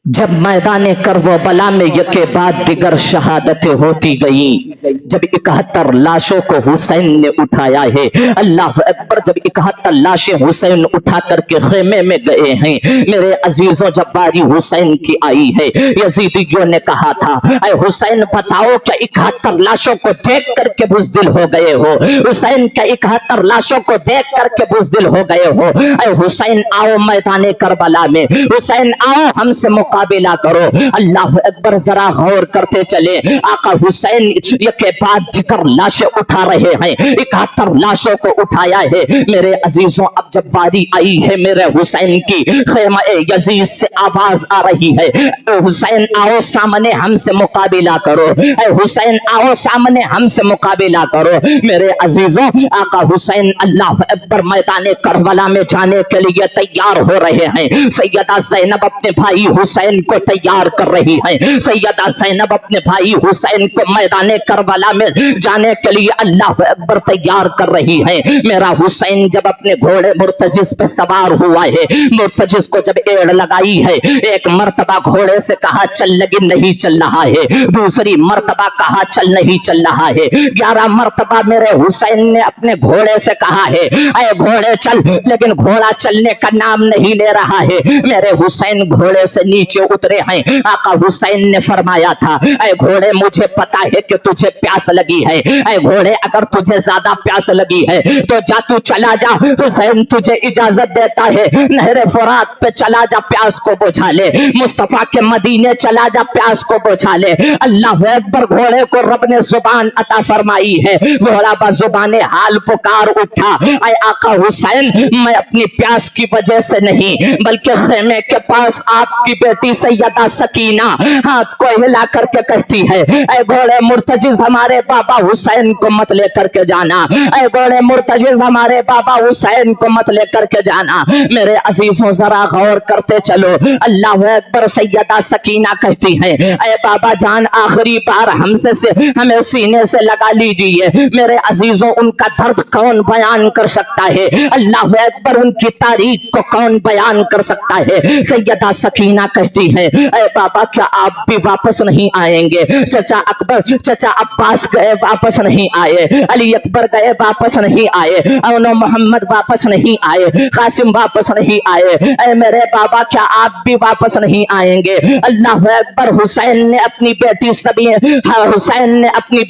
جب میدان کرب و بلا میں یکے بعد دیگر شہادتیں ہوتی گئیں، جب 71 لاشوں کو حسین نے اٹھایا ہے، اللہ اکبر، جب 71 لاشیں حسین اٹھا کر کے خیمے میں گئے ہیں، میرے عزیزوں، جب باری حسین کی آئی ہے، یزیدیوں نے کہا تھا اے حسین بتاؤ کیا 71 لاشوں کو دیکھ کر کے بزدل ہو گئے ہو؟ حسین کیا 71 لاشوں کو دیکھ کر کے بزدل ہو گئے ہو؟ اے حسین آؤ میدان کربلا میں، حسین آؤ ہم سے مقابلہ کرو۔ اللہ اکبر، ذرا غور کرتے چلے، آقا حسین یکے بعد دیگر لاشیں اٹھا رہے ہیں، 71 لاشوں کو اٹھایا ہے۔ میرے عزیزوں، اب جب باری آئی ہے میرے حسین کی، خیمہ یزید سے آواز آ رہی ہے اے حسین آؤ سامنے ہم سے مقابلہ کرو، اے حسین آؤ سامنے ہم سے مقابلہ کرو۔ میرے عزیزوں، آقا حسین اللہ اکبر میدان کربلا میں جانے کے لیے تیار ہو رہے ہیں۔ سیدہ زینب اپنے بھائی حسین کو تیار کر رہی ہیں، سیدہ زینب اپنے بھائی حسین کو میدان کربلا میں جانے کے لیے اللہ اکبر تیار کر رہی ہیں۔ میرا حسین جب اپنے گھوڑے مرتجز پہ سوار ہوا ہے، مرتجز کو جب ایڑ لگائی ہے، ایک مرتبہ گھوڑے سے کہا چل، لیکن نہیں چل رہا ہے، دوسری مرتبہ کہا چل، نہیں چل رہا ہے، 11 مرتبہ میرے حسین نے اپنے گھوڑے سے کہا ہے اے گھوڑے چل، لیکن گھوڑا چلنے کا نام نہیں لے رہا ہے۔ میرے حسین گھوڑے سے نیچے اترے ہیں، آقا حسین نے فرمایا تھا اے گھوڑے مجھے پتا ہے کہ تجھے پیاس لگی ہے، اے گھوڑے اگر تجھے زیادہ پیاس لگی ہے تو جا تو چلا جا، حسین تجھے اجازت دیتا ہے، نہر فرات پہ چلا جا پیاس کو بجھا لے، مصطفیٰ کے مدینے چلا جا پیاس کو بجھا لے۔ اللہ اکبر، گھوڑے کو رب نے زبان عطا فرمائی ہے، گھوڑا بزبان حال پکار اٹھا اے آقا حسین میں اپنی پیاس کی وجہ سے نہیں بلکہ خیمے کے پاس آپ کی بیٹی سیدہ سکینہ ہاتھ کو ہلا کر کے کہتی ہے اے گھوڑے مرتجز ہمارے بابا حسین کو مت لے کر کے جانا، اے گھوڑے مرتجز ہمارے بابا حسین کو مت لے کر کے جانا۔ میرے عزیزوں ذرا غور کرتے چلو، اللہ اکبر، سیدہ سکینہ کہتی ہے اے بابا جان آخری بار ہمیں سینے سے لگا لیجئے۔ میرے عزیزوں ان کا درد کون بیان کر سکتا ہے؟ اللہ اکبر، ان کی تاریخ کو کون بیان کر سکتا ہے؟ سیدہ سکینہ کہتی ہے اے بابا کیا آپ بھی واپس نہیں آئیں گے؟ چچا اکبر، چچا عباس گئے واپس نہیں آئے، علی اکبر گئے واپس نہیں آئے، اون محمد واپس نہیں آئے، قاسم واپس نہیں آئے، اے میرے بابا کیا آپ بھی واپس نہیں آئیں گے؟ اللہ اکبر، حسین نے اپنی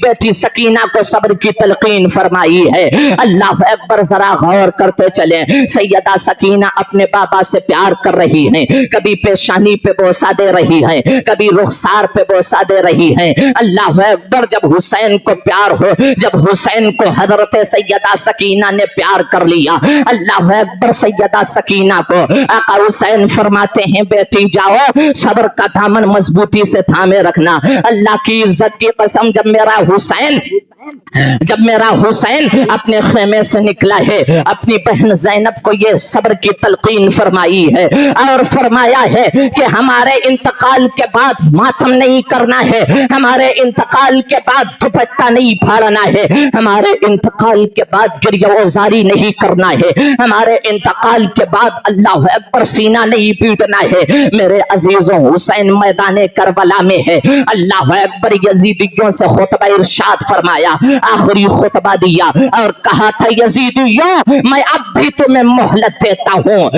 بیٹی سکینہ کو صبر کی تلقین فرمائی ہے۔ اللہ اکبر، ذرا غور کرتے چلیں، سیدہ سکینہ اپنے بابا سے پیار کر رہی ہیں، کبھی پیشانی پہ بوسہ دے رہی ہیں، کبھی رخسار پہ بوسہ دے رہی ہیں۔ اللہ اکبر، جب حسین کو پیار ہو، جب حسین کو حضرت سیدہ سکینہ نے پیار کر لیا، اللہ اکبر، سیدہ سکینہ کو آقا حسین فرماتے ہیں بیٹی جاؤ، صبر کا دامن مضبوطی سے تھامے رکھنا۔ اللہ کی عزت کی قسم، جب میرا حسین اپنے خیمے سے نکلا ہے، اپنی بہن زینب کو یہ صبر کی تلقین فرمائی ہے اور فرمایا ہے کہ ہمارے انتقال کے بعد ماتم نہیں کرنا ہے، ہمارے انتقال کے بعد دوپٹہ نہیں پھاڑنا ہے، ہمارے انتقال کے بعد گریہ وزاری نہیں کرنا ہے، ہمارے انتقال کے بعد اللہ اکبر سینہ نہیں پیٹنا ہے۔ میرے عزیزوں، حسین میدان کربلا میں ہے، اللہ اکبر، یزیدیوں سے خطبہ ارشاد فرمایا، آخری خطبہ دیا اور کہا تھا یزیدیوں میں اب بھی تمہیں مہلت دیتا ہوں،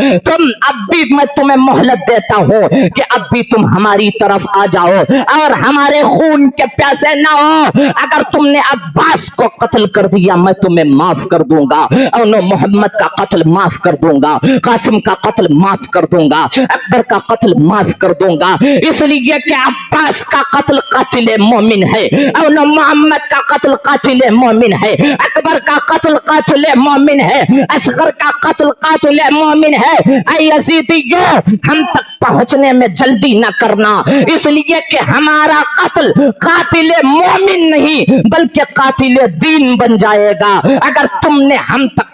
میں تمہیں مہلت دیتا ہوں کہ اب بھی تم ہماری طرف آ جاؤ اور ہمارے خون کے پیاسے نہ ہو۔ اگر تم نے عباس کو قتل کر دیا میں تمہیں معاف کر دوں گا، اور محمد کا قتل معاف کر دوں گا، قاسم کا قتل معاف کر دوں گا، اکبر کا قتل معاف کر دوں گا، اس لیے کہ عباس کا قتل قاتل مومن ہے، اور محمد کا قتل قاتل مومن ہے، اکبر کا قتل قاتل مومن ہے، اصغر کا قتل قاتل مومن ہے۔ اے یزیدیو، ہم تک پہنچنے میں جلدی نہ کرنا، اس لیے کہ ہمارا قتل قاتل مومن نہیں بلکہ قاتل دین بن جائے گا۔ اگر تم نے ہم تک